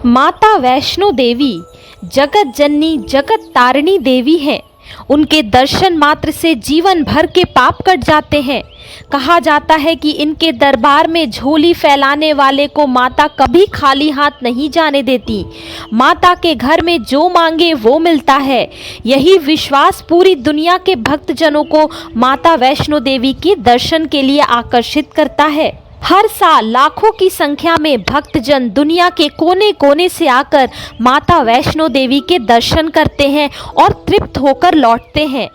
माता वैष्णो देवी जगत जननी जगत तारिणी देवी हैं। उनके दर्शन मात्र से जीवन भर के पाप कट जाते हैं। कहा जाता है कि इनके दरबार में झोली फैलाने वाले को माता कभी खाली हाथ नहीं जाने देती। माता के घर में जो मांगे वो मिलता है। यही विश्वास पूरी दुनिया के भक्तजनों को माता वैष्णो देवी के दर्शन के लिए आकर्षित करता है। हर साल लाखों की संख्या में भक्तजन दुनिया के कोने कोने से आकर माता वैष्णो देवी के दर्शन करते हैं और तृप्त होकर लौटते हैं।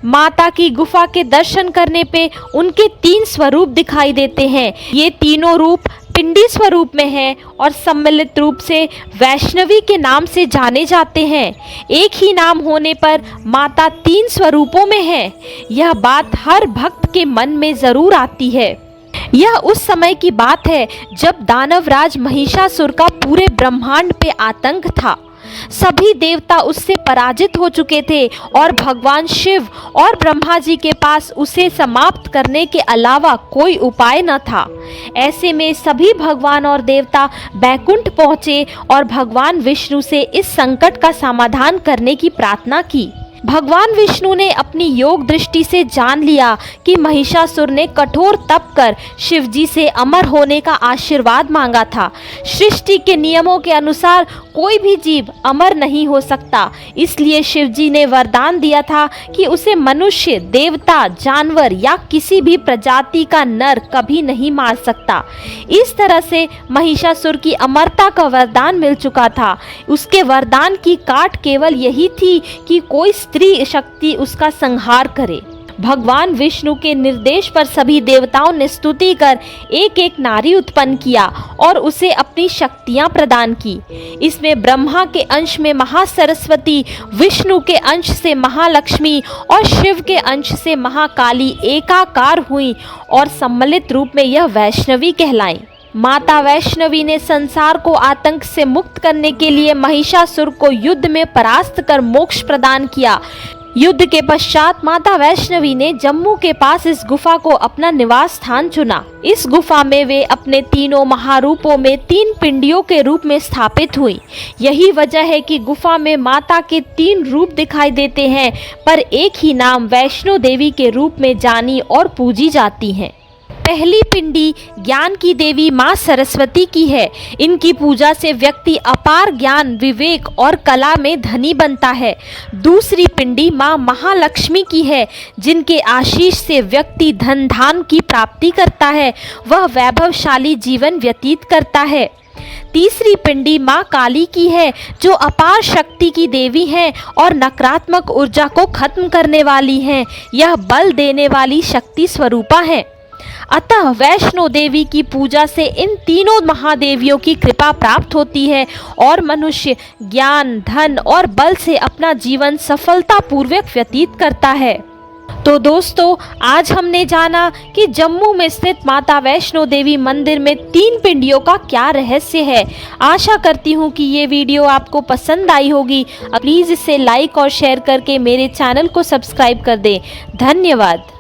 माता की गुफा के दर्शन करने पे उनके 3 स्वरूप दिखाई देते हैं। ये तीनों रूप पिंडी स्वरूप में हैं और सम्मिलित रूप से वैष्णवी के नाम से जाने जाते हैं। एक ही नाम होने पर माता 3 स्वरूपों में है। यह बात हर भक्त के मन में जरूर आती है। यह उस समय की बात है जब दानवराज महिषासुर का पूरे ब्रह्मांड पे आतंक था। सभी देवता उससे पराजित हो चुके थे और भगवान शिव और ब्रह्मा जी के पास उसे समाप्त करने के अलावा कोई उपाय न था। ऐसे में सभी भगवान और देवता बैकुंठ पहुँचे और भगवान विष्णु से इस संकट का समाधान करने की प्रार्थना की। भगवान विष्णु ने अपनी योग दृष्टि से जान लिया कि महिषासुर ने कठोर तप कर शिवजी से अमर होने का आशीर्वाद मांगा था। सृष्टि के नियमों के अनुसार कोई भी जीव अमर नहीं हो सकता, इसलिए शिवजी ने वरदान दिया था कि उसे मनुष्य, देवता, जानवर या किसी भी प्रजाति का नर कभी नहीं मार सकता। इस तरह से महिषासुर की अमरता का वरदान मिल चुका था। उसके वरदान की काट केवल यही थी कि कोई स्त्री शक्ति उसका संहार करे। भगवान विष्णु के निर्देश पर सभी देवताओं ने स्तुति कर एक एक नारी उत्पन्न किया और उसे अपनी शक्तियां प्रदान की। इसमें ब्रह्मा के अंश में महासरस्वती, विष्णु के अंश से महालक्ष्मी और शिव के अंश से महाकाली एकाकार हुई और सम्मिलित रूप में यह वैष्णवी कहलाई। माता वैष्णवी ने संसार को आतंक से मुक्त करने के लिए महिषासुर को युद्ध में परास्त कर मोक्ष प्रदान किया। युद्ध के पश्चात माता वैष्णवी ने जम्मू के पास इस गुफा को अपना निवास स्थान चुना। इस गुफा में वे अपने तीनों महारूपों में 3 पिंडियों के रूप में स्थापित हुई। यही वजह है कि गुफा में माता के 3 रूप दिखाई देते हैं, पर एक ही नाम वैष्णो देवी के रूप में जानी और पूजी जाती हैं। पहली पिंडी ज्ञान की देवी माँ सरस्वती की है। इनकी पूजा से व्यक्ति अपार ज्ञान, विवेक और कला में धनी बनता है। दूसरी पिंडी माँ महालक्ष्मी की है, जिनके आशीष से व्यक्ति धन धान की प्राप्ति करता है, वह वैभवशाली जीवन व्यतीत करता है। तीसरी पिंडी माँ काली की है, जो अपार शक्ति की देवी हैं और नकारात्मक ऊर्जा को खत्म करने वाली हैं। यह बल देने वाली शक्ति स्वरूपा है। अतः वैष्णो देवी की पूजा से इन तीनों महादेवियों की कृपा प्राप्त होती है और मनुष्य ज्ञान, धन और बल से अपना जीवन सफलतापूर्वक व्यतीत करता है। तो दोस्तों, आज हमने जाना कि जम्मू में स्थित माता वैष्णो देवी मंदिर में 3 पिंडियों का क्या रहस्य है। आशा करती हूँ कि ये वीडियो आपको पसंद आई होगी। प्लीज़ इसे लाइक और शेयर करके मेरे चैनल को सब्सक्राइब कर दें। धन्यवाद।